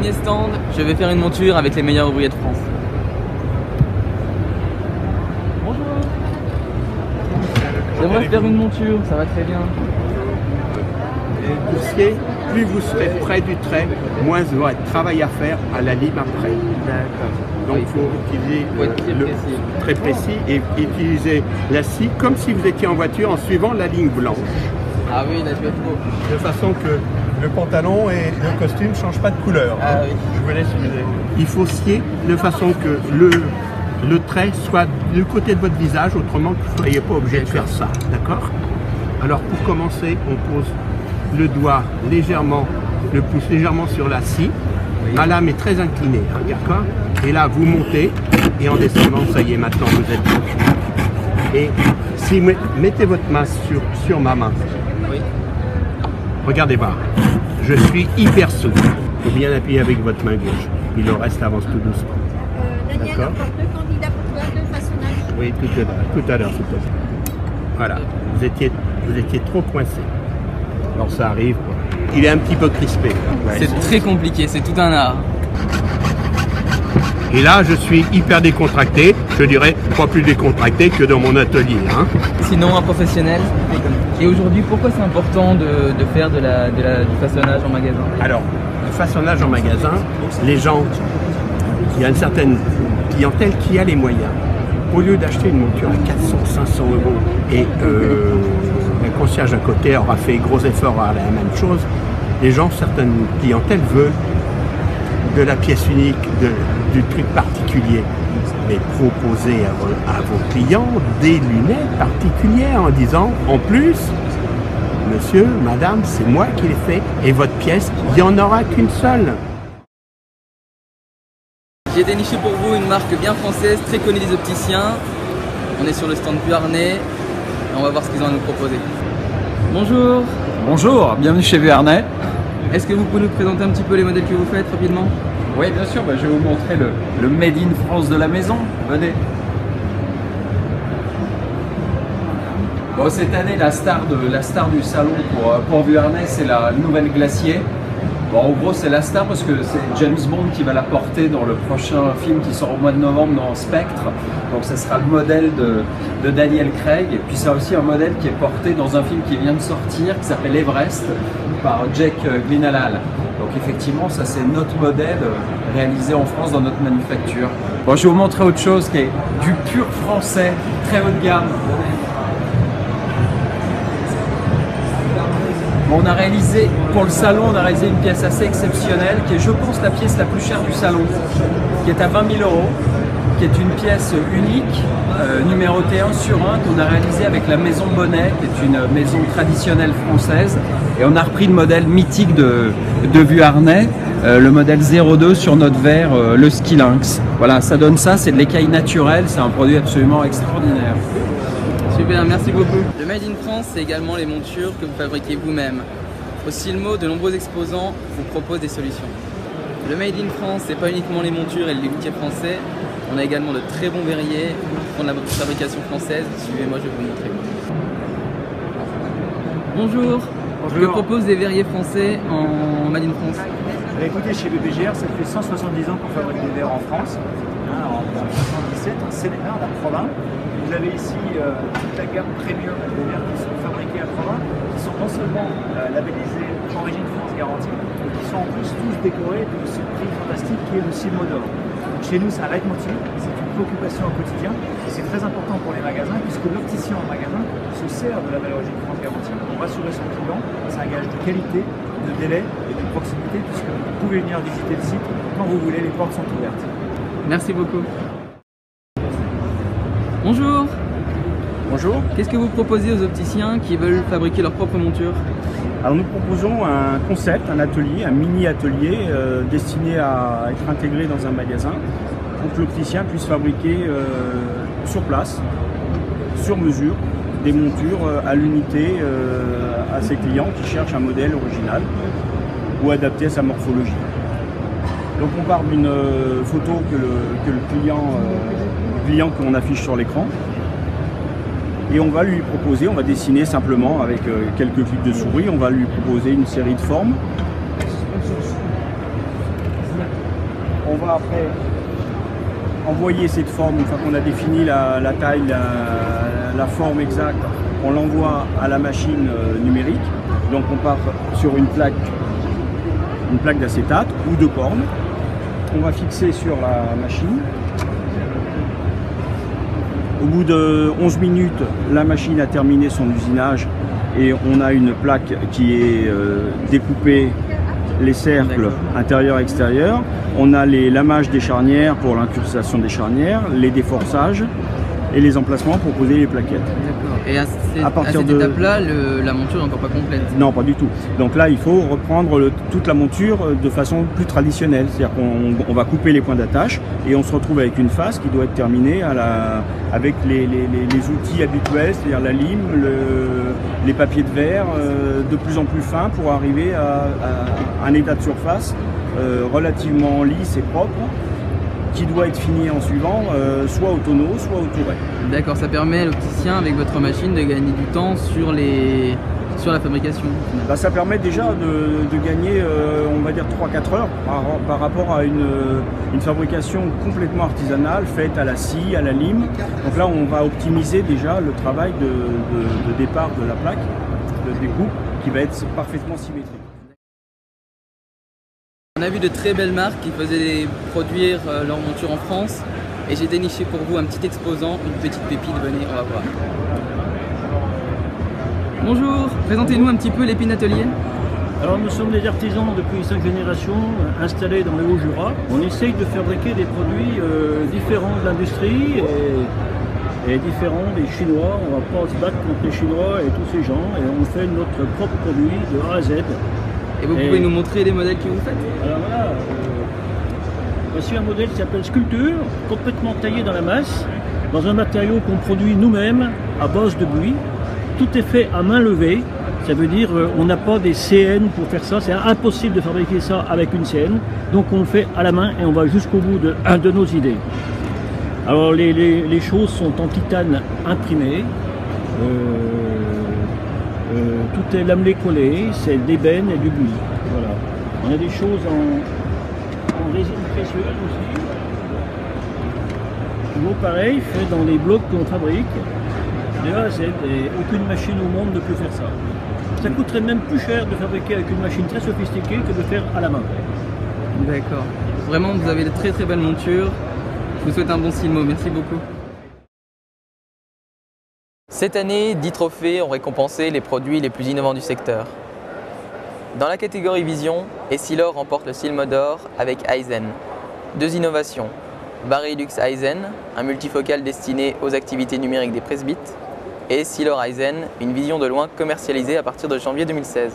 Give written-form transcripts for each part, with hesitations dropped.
premier stand, je vais faire une monture avec les meilleurs ouvriers de France. Bonjour. J'aimerais faire une monture, ça va très bien. Et coursier, plus vous serez près du trait, moins vous aurez de travail à faire à la lime après. D'accord. Donc il faut utiliser très précis et utiliser la scie comme si vous étiez en voiture en suivant la ligne blanche. Ah oui, là je vais être beau. De façon que le pantalon et le costume ne changent pas de couleur. Ah oui. Je vous laisse user. Il faut scier de façon que le trait soit du côté de votre visage, autrement que vous ne soyez pas obligé de faire ça. D'accord? Alors pour commencer, on pose le doigt légèrement, le pouce légèrement sur la scie. Ma lame est très inclinée, hein, d'accord? Et là, vous montez, et en descendant, ça y est, maintenant vous êtes bon. Et si vous mettez votre main sur ma main, Oui. regardez-moi, je suis hyper souple. Il faut bien appuyer avec votre main gauche. Puis le reste avance tout doucement. Daniel, D'accord. encore deux candidats pour toi, deux façonnages. Oui, tout à l'heure, s'il te plaît. Voilà, vous étiez trop coincé. Alors ça arrive, quoi. Il est un petit peu crispé. C'est très compliqué, c'est tout un art. Et là, je suis hyper décontracté. Je dirais pas plus décontracté que dans mon atelier. Hein. Sinon, un professionnel. Et aujourd'hui, pourquoi c'est important de faire du façonnage en magasin? Alors, le façonnage en magasin, les gens, il y a une certaine clientèle qui a les moyens. Au lieu d'acheter une monture à 400, 500 euros et un concierge à côté aura fait gros efforts à la même chose, les gens, certaines clientèles veulent de la pièce unique, du truc particulier. Mais proposez à vos clients des lunettes particulières en disant, en plus, monsieur, madame, c'est moi qui l'ai fait et votre pièce, il n'y en aura qu'une seule. J'ai déniché pour vous une marque bien française, très connue des opticiens. On est sur le stand Vuarnet et on va voir ce qu'ils ont à nous proposer. Bonjour. Bonjour, bienvenue chez Vuarnet. Est-ce que vous pouvez nous présenter un petit peu les modèles que vous faites rapidement? Oui, bien sûr, je vais vous montrer le Made in France de la maison. Venez. Bon, cette année, la star du salon pour Vuarnet, c'est la nouvelle Glacier. Bon, en gros, c'est la star parce que c'est James Bond qui va la porter dans le prochain film qui sort au mois de novembre dans Spectre. Donc, ce sera le modèle de Daniel Craig. Et puis, c'est aussi un modèle qui est porté dans un film qui vient de sortir, qui s'appelle Everest, par Jake Gyllenhaal. Donc, effectivement, ça, c'est notre modèle réalisé en France dans notre manufacture. Bon, je vais vous montrer autre chose qui est du pur français, très haut de gamme. Bon, on a réalisé, pour le salon, on a réalisé une pièce assez exceptionnelle qui est, je pense, la pièce la plus chère du salon, qui est à 20 000 €, qui est une pièce unique, numérotée 1 sur 1, qu'on a réalisée avec la Maison Bonnet, qui est une maison traditionnelle française. Et on a repris le modèle mythique de Vuarnet, le modèle 02 sur notre verre, le Ski Lynx. Voilà, ça donne ça, c'est de l'écaille naturelle, c'est un produit absolument extraordinaire. Super, merci beaucoup. Le Made in France, c'est également les montures que vous fabriquez vous-même. Au Silmo, de nombreux exposants vous proposent des solutions. Le Made in France, c'est pas uniquement les montures et le luthier français. On a également de très bons verriers qui font de la fabrication française. Suivez-moi, je vais vous montrer. Bonjour. Bonjour. Que proposent des verriers français en Made in France? Écoutez, chez BBGR, ça fait 170 ans qu'on fabrique des verres en France. En 1977, en Seine-et-Marne, à Provins. Vous avez ici toute la gamme premium des verres qui sont fabriqués à Provins, qui sont non seulement labellisés Origine France Garantie, mais qui sont en plus tous décorés de ce prix fantastique qui est le Silmo d'or. Chez nous, c'est un leitmotiv, c'est une préoccupation au quotidien, et c'est très important pour les magasins, puisque l'opticien en magasin se sert de la belle Origine France Garantie pour rassurer son client. C'est un gage de qualité, de délai et de proximité, puisque vous pouvez venir visiter le site quand vous voulez, les portes sont ouvertes. Merci beaucoup. Bonjour. Bonjour. Qu'est-ce que vous proposez aux opticiens qui veulent fabriquer leur propre monture? Alors nous proposons un concept, un atelier, un mini-atelier destiné à être intégré dans un magasin pour que l'opticien puisse fabriquer sur place, sur mesure, des montures à l'unité à ses clients qui cherchent un modèle original ou adapté à sa morphologie. Donc on part d'une photo que le client qu'on affiche sur l'écran. Et on va lui proposer, on va dessiner simplement avec quelques clics de souris, on va lui proposer une série de formes. on va après envoyer cette forme, une fois qu'on a défini la taille, la forme exacte, on l'envoie à la machine numérique. Donc on part sur une plaque d'acétate ou de corne. On va fixer sur la machine. Au bout de 11 minutes, la machine a terminé son usinage et on a une plaque qui est découpée, les cercles intérieur-extérieur. On a les lamages des charnières pour l'incrustation des charnières, les déforçages et les emplacements pour poser les plaquettes. D'accord. Et à cette étape-là, la monture n'est encore pas complète? Non, pas du tout. Donc là, il faut reprendre toute la monture de façon plus traditionnelle. C'est-à-dire qu'on va couper les points d'attache et on se retrouve avec une face qui doit être terminée avec les outils habituels, c'est-à-dire la lime, les papiers de verre, de plus en plus fins pour arriver à un état de surface relativement lisse et propre, qui doit être fini en suivant, soit au tonneau, soit au touret. D'accord, ça permet à l'opticien, avec votre machine, de gagner du temps sur la fabrication. Bah, ça permet déjà de gagner, on va dire, 3-4 heures par rapport à une fabrication complètement artisanale, faite à la scie, à la lime. Donc là, on va optimiser déjà le travail de départ de la plaque, de découpe, qui va être parfaitement symétrique. On a vu de très belles marques qui faisaient produire leurs montures en France et j'ai déniché pour vous un petit exposant, une petite pépite, venez, on va voir. Bonjour, présentez-nous un petit peu l'Épine Atelier. Alors nous sommes des artisans depuis 5 générations installés dans le Haut-Jura. On essaye de fabriquer des produits différents de l'industrie et différents des Chinois. On ne va pas se battre contre les Chinois et tous ces gens et on fait notre propre produit de A à Z. Et vous pouvez nous montrer les modèles que vous faites? Alors voilà, voici un modèle qui s'appelle Sculpture, complètement taillé dans la masse, dans un matériau qu'on produit nous-mêmes à base de buis. Tout est fait à main levée, ça veut dire on n'a pas des CN pour faire ça, c'est impossible de fabriquer ça avec une CN, donc on le fait à la main et on va jusqu'au bout de nos idées. Alors les choses sont en titane imprimé. Tout est lamelé collé, c'est d'ébène et du buis. Voilà. On a des choses en résine précieuse aussi. Toujours pareil, fait dans les blocs qu'on fabrique, de A à Z, et aucune machine au monde ne peut faire ça. Ça coûterait même plus cher de fabriquer avec une machine très sophistiquée que de faire à la main. D'accord. Vraiment, vous avez de très très belles montures. Je vous souhaite un bon Silmo, merci beaucoup. Cette année, 10 trophées ont récompensé les produits les plus innovants du secteur. Dans la catégorie Vision, Essilor remporte le Silmo d'or avec Aizen. 2 innovations, Varilux Aizen, un multifocal destiné aux activités numériques des presbytes, et Essilor Aizen, une vision de loin commercialisée à partir de janvier 2016.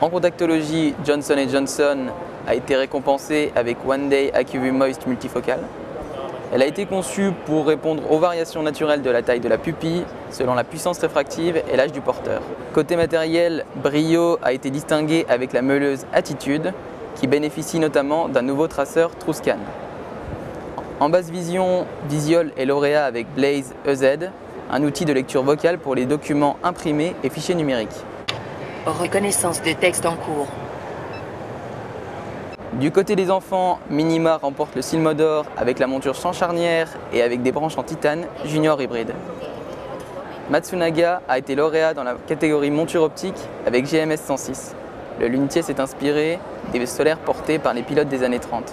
En contactologie, Johnson & Johnson a été récompensée avec One Day AccuView Moist Multifocal. Elle a été conçue pour répondre aux variations naturelles de la taille de la pupille selon la puissance réfractive et l'âge du porteur. Côté matériel, Brio a été distingué avec la meuleuse Attitude qui bénéficie notamment d'un nouveau traceur TrueScan. En basse vision, Visiol est lauréat avec Blaze EZ, un outil de lecture vocale pour les documents imprimés et fichiers numériques. Reconnaissance des textes en cours. Du côté des enfants, Minima remporte le Silmo d'or avec la monture sans charnière et avec des branches en titane Junior hybride. Matsunaga a été lauréat dans la catégorie monture optique avec GMS 106. Le lunetier s'est inspiré des solaires portés par les pilotes des années 30.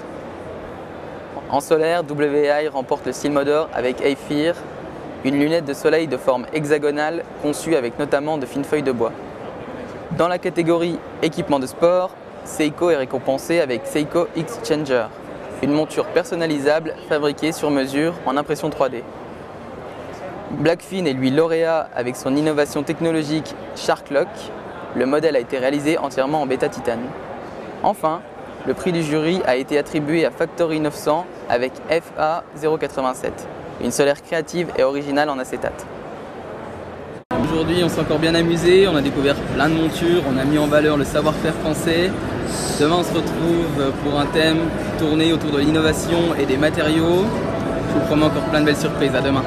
En solaire, WAI remporte le Silmo d'or avec Aifir, une lunette de soleil de forme hexagonale conçue avec notamment de fines feuilles de bois. Dans la catégorie équipement de sport, Seiko est récompensé avec Seiko X-Changer, une monture personnalisable fabriquée sur mesure en impression 3D. Blackfin est lui lauréat avec son innovation technologique Sharklock. Le modèle a été réalisé entièrement en bêta titane. Enfin, le prix du jury a été attribué à Factory 900 avec FA 087, une solaire créative et originale en acétate. Aujourd'hui, on s'est encore bien amusé, on a découvert plein de montures, on a mis en valeur le savoir-faire français. Demain, on se retrouve pour un thème tourné autour de l'innovation et des matériaux. Je vous promets encore plein de belles surprises. À demain.